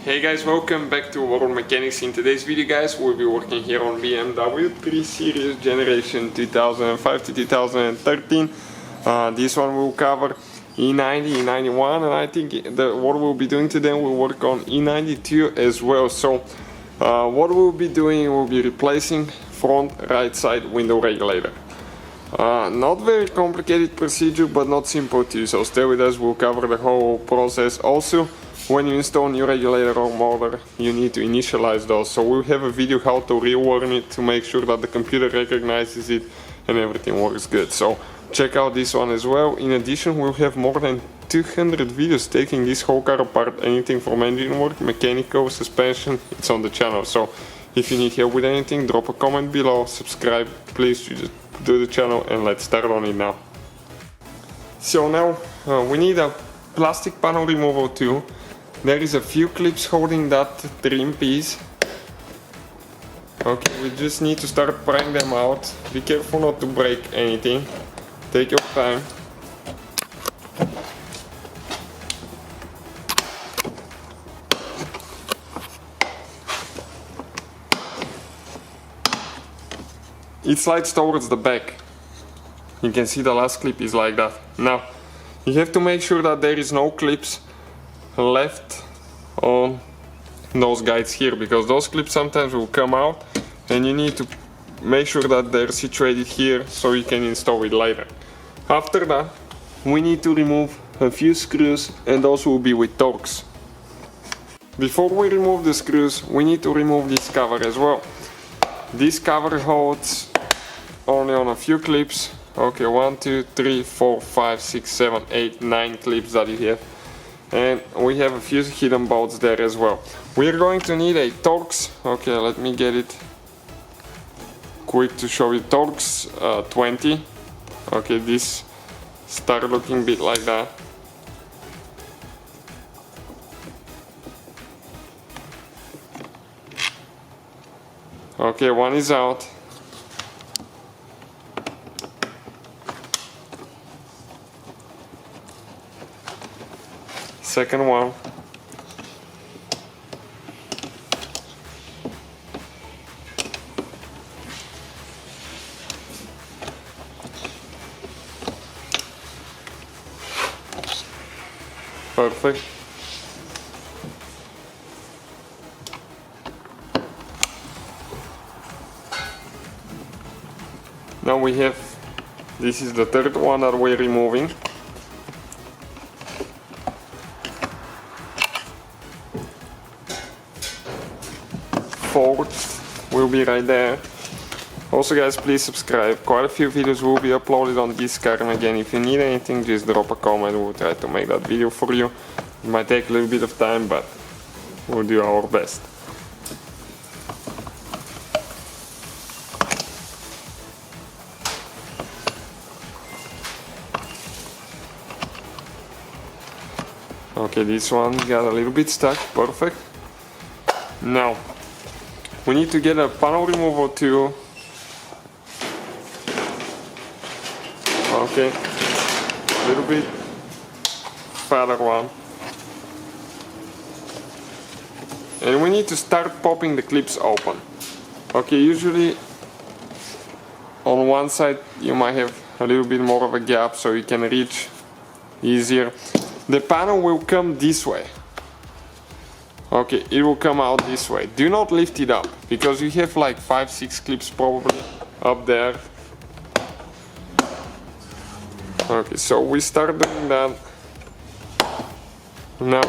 Hey guys, welcome back to World Mechanics. In today's video guys, we'll be working here on BMW 3 Series generation 2005 to 2013. This one will cover E90, E91, and I think what we'll be doing today, we'll work on E92 as well. So what we'll be doing, we'll be replacing front right side window regulator. Not very complicated procedure, but not simple too, so stay with us, we'll cover the whole process. Also, when you install a new regulator or motor, you need to initialize those, so we'll have a video how to rewarm it to make sure that the computer recognizes it and everything works good. So check out this one as well. In addition, we'll have more than 200 videos taking this whole car apart, anything from engine work, mechanical, suspension, it's on the channel. So if you need help with anything, drop a comment below, subscribe, please do the channel, and let's start on it now. So now we need a plastic panel removal tool. There is a few clips holding that trim piece. Okay, we just need to start prying them out. Be careful not to break anything. Take your time. It slides towards the back. You can see the last clip is like that. Now, you have to make sure that there is no clips left on those guides here, because those clips sometimes will come out and you need to make sure that they're situated here so you can install it later. After that, we need to remove a few screws, and those will be with Torx. Before we remove the screws, we need to remove this cover as well. This cover holds only on a few clips. Okay, 1, 2, 3, 4, 5, 6, 7, 8, 9 clips that you have. And we have a few hidden bolts there as well. We're going to need a Torx. Okay, let me get it quick to show you. Torx 20. Okay, this start looking a bit like that. Okay, one is out. Second one. Perfect. Now we have, this is the third one that we're removing. Fourth will be right there. Also guys, please subscribe. Quite a few videos will be uploaded on this car, and again, if you need anything, just drop a comment. We'll try to make that video for you. It might take a little bit of time, but we'll do our best. Okay, this one got a little bit stuck. Perfect. Now we need to get a panel removal tool. Okay, a little bit fatter one. And we need to start popping the clips open. Okay, usually on one side you might have a little bit more of a gap so you can reach easier. The panel will come this way. Okay, it will come out this way. Do not lift it up, because you have like 5-6 clips probably up there. Okay, so we start doing that. Now,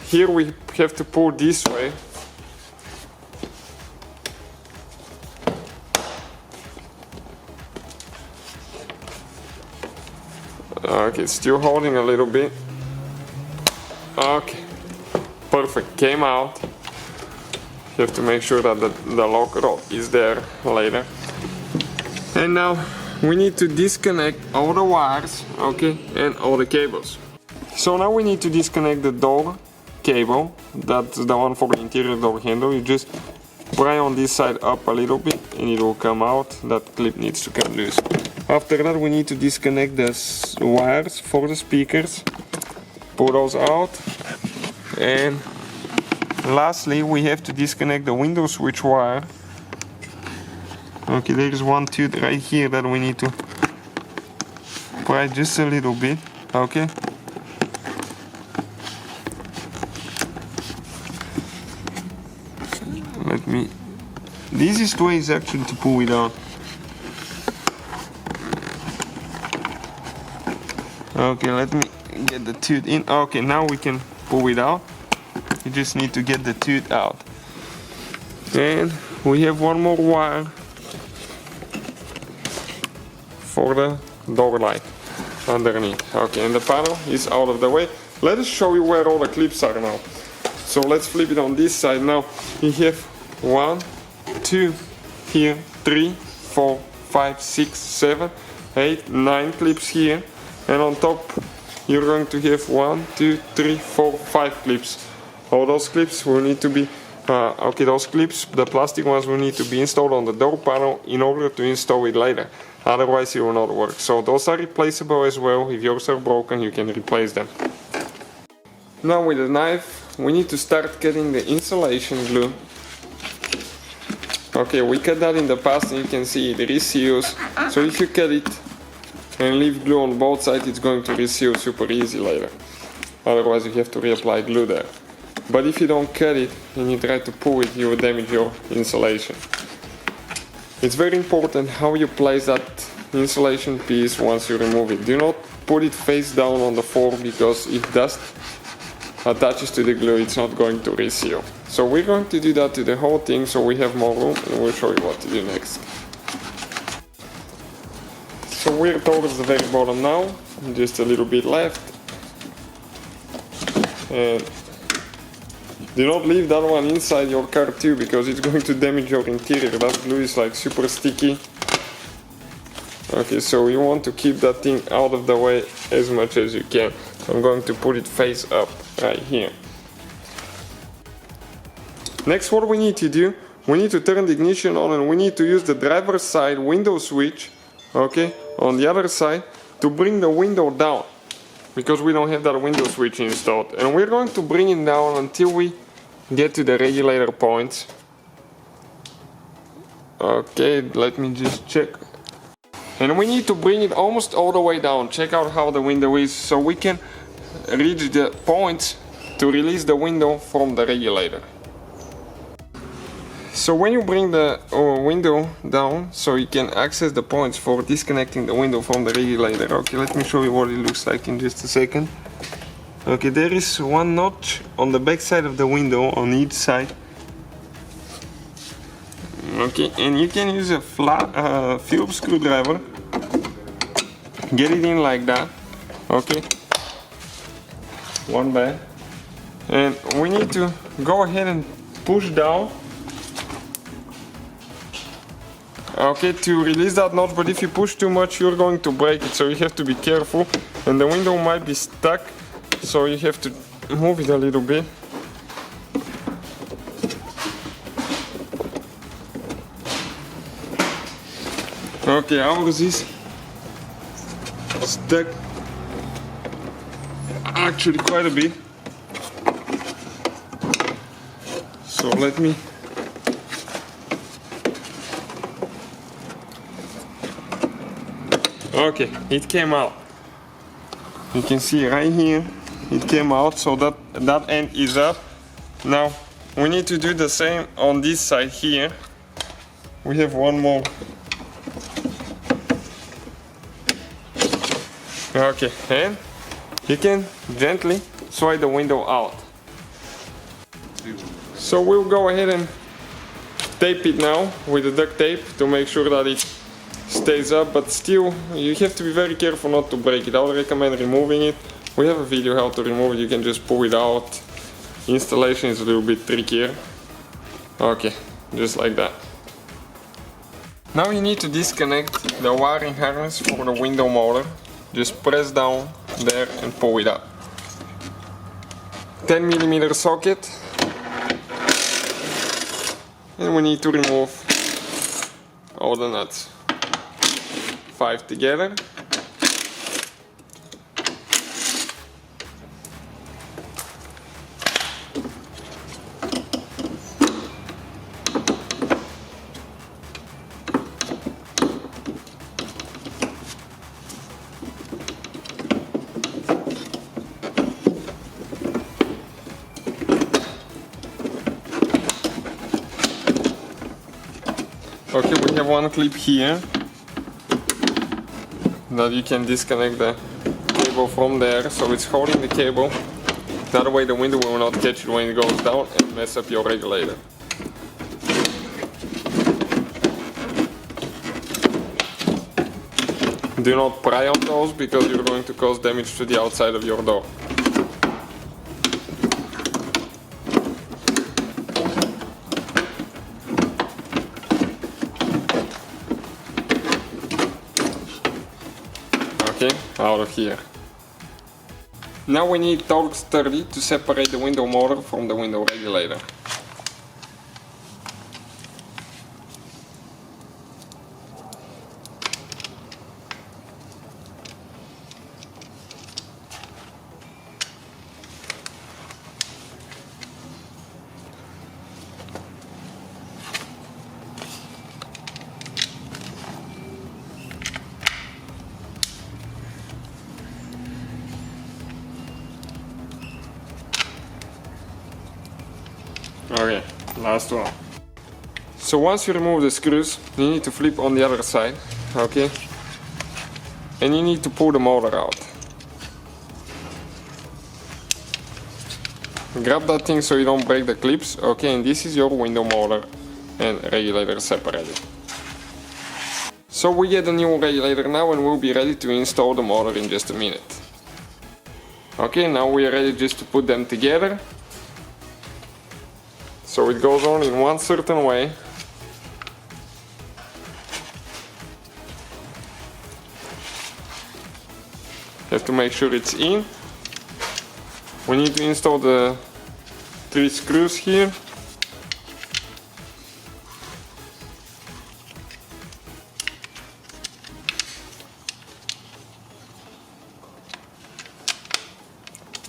here we have to pull this way. Okay, still holding a little bit. Okay. Perfect, came out. You have to make sure that the lock rod is there later. And now we need to disconnect all the wires, okay, and all the cables. So now we need to disconnect the door cable. That's the one for the interior door handle. You just pry on this side up a little bit and it will come out. That clip needs to come loose. After that, we need to disconnect the wires for the speakers. Pull those out and lastly, we have to disconnect the window switch wire. Okay, there is one tooth right here that we need to pry just a little bit. Okay. The easiest way is actually to pull it out. Okay, let me get the tooth in. Okay, now we can pull it out. You just need to get the tooth out. And we have one more wire for the door light underneath. Okay, and the panel is out of the way. Let us show you where all the clips are now. So let's flip it on this side now. We have 1, 2, here, 3, 4, 5, 6, 7, 8, 9 clips here. And on top you're going to have 1, 2, 3, 4, 5 clips. All those clips will need to be, okay, those clips, the plastic ones, will need to be installed on the door panel in order to install it later. Otherwise it will not work. So those are replaceable as well. If yours are broken, you can replace them. Now with a knife, we need to start cutting the insulation glue. Okay, we cut that in the past and you can see it reseals. So if you cut it and leave glue on both sides, it's going to reseal super easy later. Otherwise you have to reapply glue there. But if you don't cut it and you try to pull it, you will damage your insulation. It's very important how you place that insulation piece once you remove it. Do not put it face down on the floor, because if dust attaches to the glue, it's not going to reseal. So we're going to do that to the whole thing so we have more room, and we'll show you what to do next. So we're towards the very bottom now, just a little bit left. And do not leave that one inside your car too, because it's going to damage your interior. That glue is like super sticky. Okay, so you want to keep that thing out of the way as much as you can. I'm going to put it face up right here. Next, what we need to do, we need to turn the ignition on, and we need to use the driver's side window switch, okay, on the other side, to bring the window down, because we don't have that window switch installed. And we're going to bring it down until we get to the regulator points. Okay, let me just check. And we need to bring it almost all the way down. Check out how the window is, so we can reach the points to release the window from the regulator. So when you bring the window down, so you can access the points for disconnecting the window from the regulator. Okay, let me show you what it looks like in just a second. Okay, there is one notch on the back side of the window on each side. Okay, and you can use a flat Phillips screwdriver. Get it in like that. Okay, one bag. And we need to go ahead and push down. Okay, to release that notch, but if you push too much, you're going to break it, so you have to be careful. And the window might be stuck, so you have to move it a little bit. Okay, ours is stuck actually quite a bit. So let me okay, it came out. You can see right here, it came out, so that end is up. Now, we need to do the same on this side here. We have one more. Okay, and you can gently slide the window out. So we'll go ahead and tape it now with the duct tape to make sure that it stays up, but still you have to be very careful not to break it. I would recommend removing it. We have a video how to remove it. You can just pull it out. Installation is a little bit trickier. Okay, just like that. Now you need to disconnect the wiring harness for the window motor. Just press down there and pull it up. 10mm socket. And we need to remove all the nuts. 5 together. Okay, we have one clip here that you can disconnect the cable from there, so it's holding the cable. That way the window will not catch it when it goes down and mess up your regulator. Do not pry on those because you're going to cause damage to the outside of your door. Okay, out of here. Now we need Torx 30 to separate the window motor from the window regulator. Okay, last one. So once you remove the screws, you need to flip on the other side, okay? And you need to pull the motor out. Grab that thing so you don't break the clips, okay? And this is your window motor and regulator separated. So we get a new regulator now and we'll be ready to install the motor in just a minute. Okay, now we are ready just to put them together. So it goes on in one certain way. Have to make sure it's in. We need to install the 3 screws here.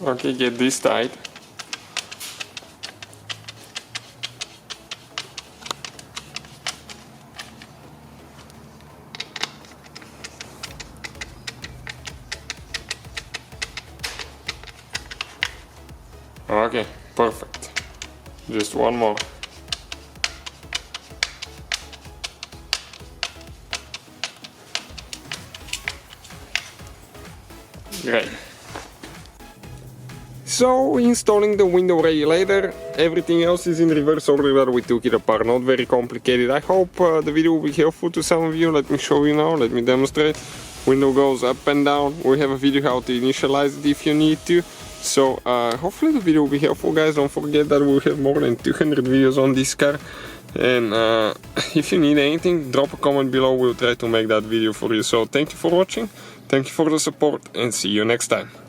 Okay, get this tight. Okay, perfect. Just one more. Great. So, installing the window regulator, everything else is in reverse order that we took it apart, not very complicated. I hope the video will be helpful to some of you. Let me show you now, let me demonstrate. Window goes up and down. We have a video how to initialize it if you need to. So hopefully the video will be helpful, guys. Don't forget that we'll have more than 200 videos on this car. And if you need anything, drop a comment below. We'll try to make that video for you. So thank you for watching, thank you for the support, and see you next time.